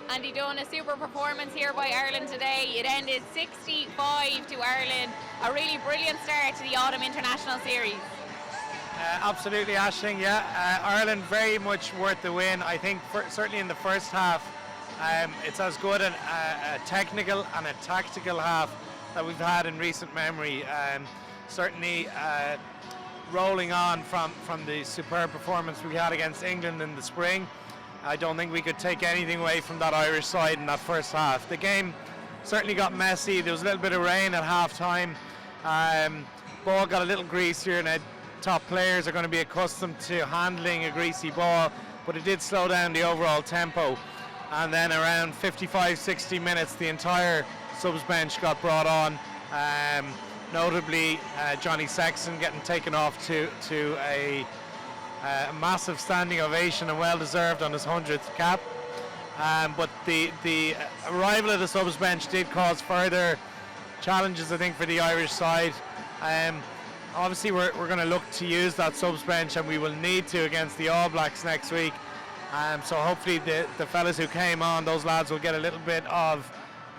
Andy Dunne, a super performance here by Ireland today. It ended 65 to Ireland. A really brilliant start to the Autumn International Series. Absolutely, Aisling. Yeah, Ireland very much worth the win. I think certainly in the first half, it's as good a technical and a tactical half that we've had in recent memory. Certainly rolling on from the superb performance we had against England in the spring. I don't think we could take anything away from that Irish side in that first half. The game certainly got messy. There was a little bit of rain at half time. Ball got a little greasier, and top players are going to be accustomed to handling a greasy ball, but it did slow down the overall tempo. And then around 55-60 minutes, the entire subs bench got brought on. Notably, Johnny Sexton getting taken off to a massive standing ovation, and well deserved on his 100th cap. But the arrival of the subs bench did cause further challenges, I think, for the Irish side. Obviously, we're going to look to use that subs bench, and we will need to against the All Blacks next week. So hopefully the fellas who came on, those lads, will get a little bit of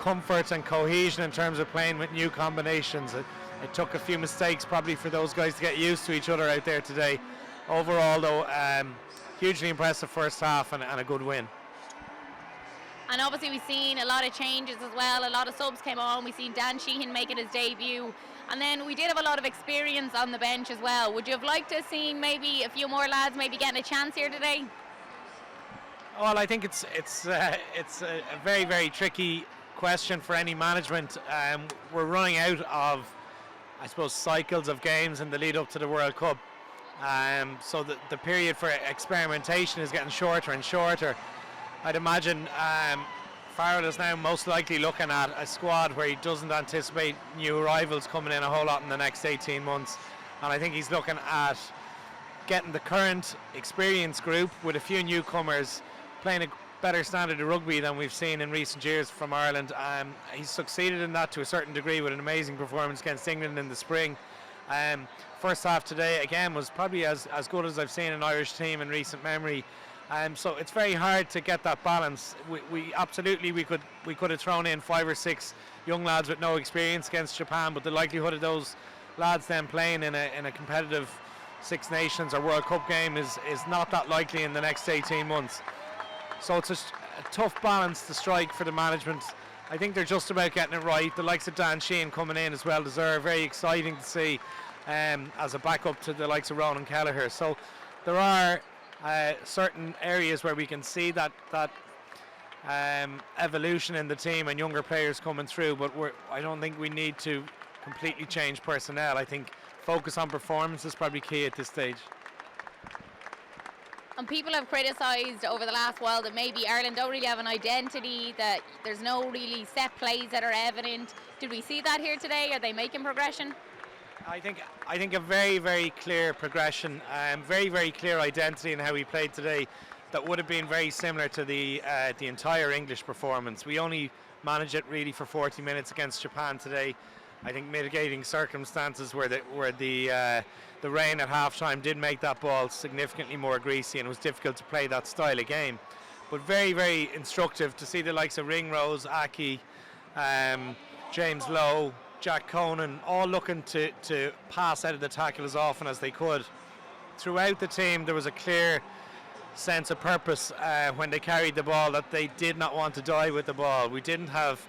comfort and cohesion in terms of playing with new combinations. It took a few mistakes probably for those guys to get used to each other out there today. Overall, though, hugely impressive first half and a good win. And obviously we've seen a lot of changes as well. A lot of subs came on. We've seen Dan Sheehan making his debut. And then we did have a lot of experience on the bench as well. Would you have liked to have seen maybe a few more lads maybe getting a chance here today? Well, I think it's a very, very tricky question for any management. We're running out of, I suppose, cycles of games in the lead up to the World Cup. So the period for experimentation is getting shorter and shorter. I'd imagine Farrell is now most likely looking at a squad where he doesn't anticipate new arrivals coming in a whole lot in the next 18 months. And I think he's looking at getting the current experienced group with a few newcomers playing a better standard of rugby than we've seen in recent years from Ireland. He's succeeded in that to a certain degree with an amazing performance against England in the spring. First half today again was probably as good as I've seen an Irish team in recent memory. So it's very hard to get that balance. We could have thrown in 5 or 6 young lads with no experience against Japan, but the likelihood of those lads then playing in a competitive Six Nations or World Cup game is not that likely in the next 18 months. So it's a tough balance to strike for the management. I think they're just about getting it right. The likes of Dan Sheehan coming in as well deserved. Very exciting to see as a backup to the likes of Ronan Kelleher. So there are certain areas where we can see that evolution in the team and younger players coming through, but I don't think we need to completely change personnel. I think focus on performance is probably key at this stage. And people have criticised over the last while that maybe Ireland don't really have an identity, that there's no really set plays that are evident. Did we see that here today? Are they making progression? I think a very, very clear progression, very, very clear identity in how we played today that would have been very similar to the entire English performance. We only managed it really for 40 minutes against Japan today. I think mitigating circumstances where the rain at halftime did make that ball significantly more greasy, and it was difficult to play that style of game. But very, very instructive to see the likes of Ringrose, Aki, James Lowe, Jack Conan, all looking to pass out of the tackle as often as they could. Throughout the team there was a clear sense of purpose when they carried the ball, that they did not want to die with the ball. We didn't have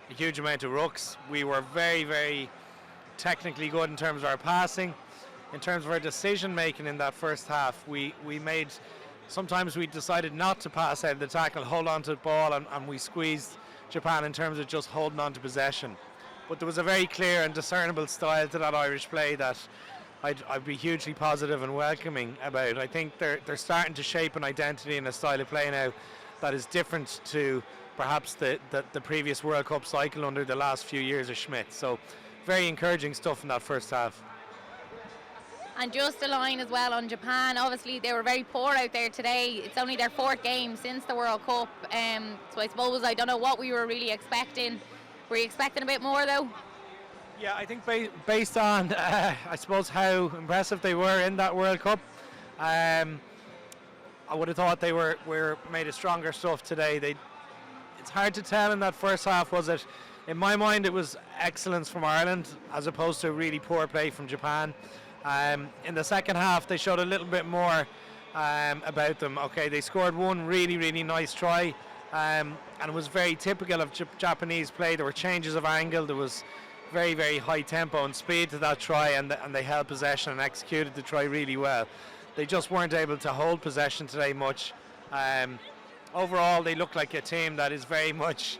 a huge amount of rucks. We were very, very technically good in terms of our passing. In terms of our decision making in that first half, sometimes we decided not to pass out of the tackle, hold on to the ball, and we squeezed Japan in terms of just holding on to possession. But there was a very clear and discernible style to that Irish play that I'd be hugely positive and welcoming about. I think they're starting to shape an identity and a style of play now that is different to perhaps the previous World Cup cycle under the last few years of Schmidt. So very encouraging stuff in that first half. And just a line as well on Japan. Obviously they were very poor out there today. It's only their 4th game since the World Cup. So I suppose I don't know what we were really expecting. Were you expecting a bit more though? Yeah, I think based on I suppose how impressive they were in that World Cup, I would have thought they were made of stronger stuff today. it's hard to tell in that first half. Was it? In my mind, it was excellence from Ireland as opposed to really poor play from Japan. In the second half, they showed a little bit more about them. Okay, they scored one really, really nice try, and it was very typical of Japanese play. There were changes of angle. There was very, very high tempo and speed to that try, and they held possession and executed the try really well. They just weren't able to hold possession today much. Overall, they look like a team that is very much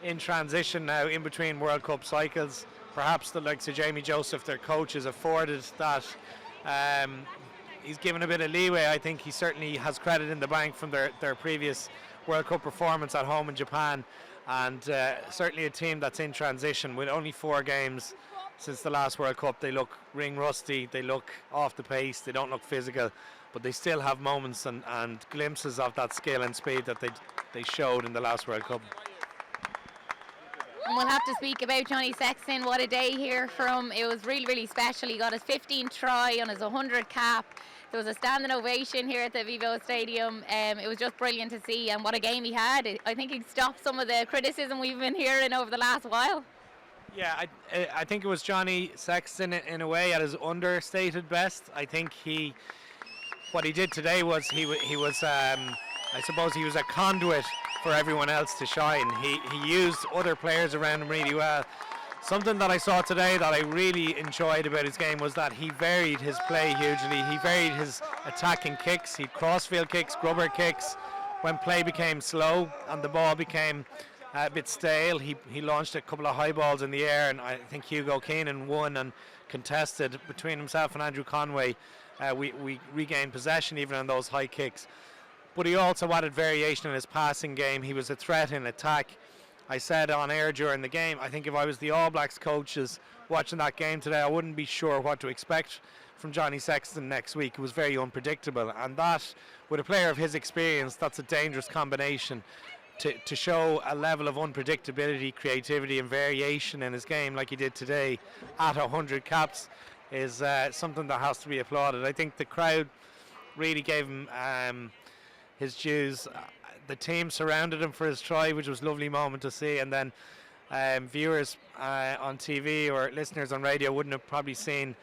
in transition now, in between World Cup cycles. Perhaps the likes of Jamie Joseph, their coach, is afforded that. He's given a bit of leeway. I think he certainly has credit in the bank from their previous World Cup performance at home in Japan, and certainly a team that's in transition with only 4 games since the last World Cup. They look ring rusty, they look off the pace, they don't look physical, but they still have moments and glimpses of that skill and speed that they showed in the last World Cup. And we'll have to speak about Johnny Sexton. What a day here from. It was really, really special. He got his 15th try on his 100 cap. There was a standing ovation here at the Vivo Stadium. It was just brilliant to see, and what a game he had. I think he stopped some of the criticism we've been hearing over the last while. Yeah, I think it was Johnny Sexton in a way at his understated best. I think what he did today was he was I suppose he was a conduit for everyone else to shine. He used other players around him really well. Something that I saw today that I really enjoyed about his game was that he varied his play hugely. He varied his attacking kicks. He'd crossfield kicks, grubber kicks. When play became slow and the ball became a bit stale, he launched a couple of high balls in the air, and I think Hugo Keenan won and contested between himself and Andrew Conway. We regained possession even on those high kicks. But he also added variation in his passing game. He was a threat in attack. I said on air during the game, I think if I was the All Blacks coaches watching that game today, I wouldn't be sure what to expect from Johnny Sexton next week. It was very unpredictable, and that, with a player of his experience, that's a dangerous combination. To show a level of unpredictability, creativity and variation in his game like he did today at 100 caps is something that has to be applauded. I think the crowd really gave him his dues. The team surrounded him for his try, which was a lovely moment to see, and then viewers on TV or listeners on radio wouldn't have probably seen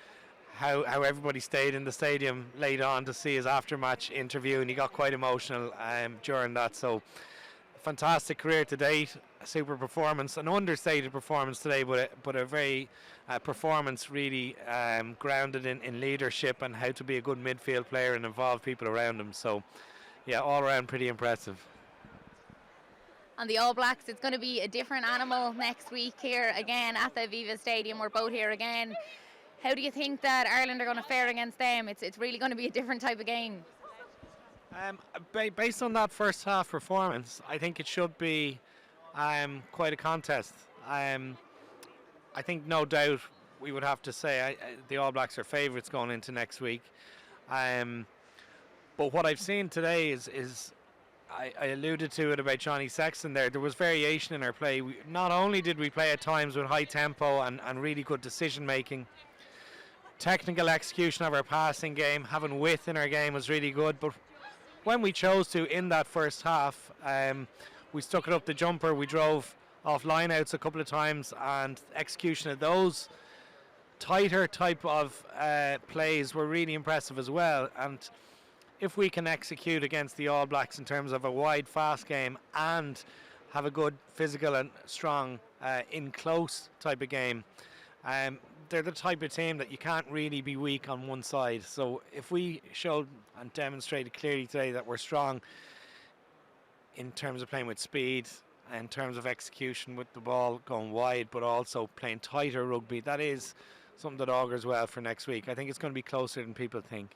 how everybody stayed in the stadium late on to see his aftermatch interview, and he got quite emotional during that. So fantastic career to date, a super performance, an understated performance today, but a very performance really grounded in leadership and how to be a good midfield player and involve people around him. So yeah, all around pretty impressive. On the All Blacks, it's going to be a different animal next week here again at the Viva Stadium. We're both here again. How do you think that Ireland are going to fare against them? It's really going to be a different type of game. Based on that first half performance, I think it should be quite a contest. I think no doubt we would have to say the All Blacks are favourites going into next week. But what I've seen today is I alluded to it about Johnny Sexton there. There was variation in our play. Not only did we play at times with high tempo and really good decision making, technical execution of our passing game, having width in our game was really good, but when we chose to in that first half, we stuck it up the jumper, we drove off line-outs a couple of times, and execution of those tighter type of plays were really impressive as well. And if we can execute against the All Blacks in terms of a wide, fast game and have a good physical and strong in-close type of game, they're the type of team that you can't really be weak on one side. So if we showed and demonstrated clearly today that we're strong in terms of playing with speed, in terms of execution with the ball going wide, but also playing tighter rugby, that is something that augurs well for next week. I think it's going to be closer than people think.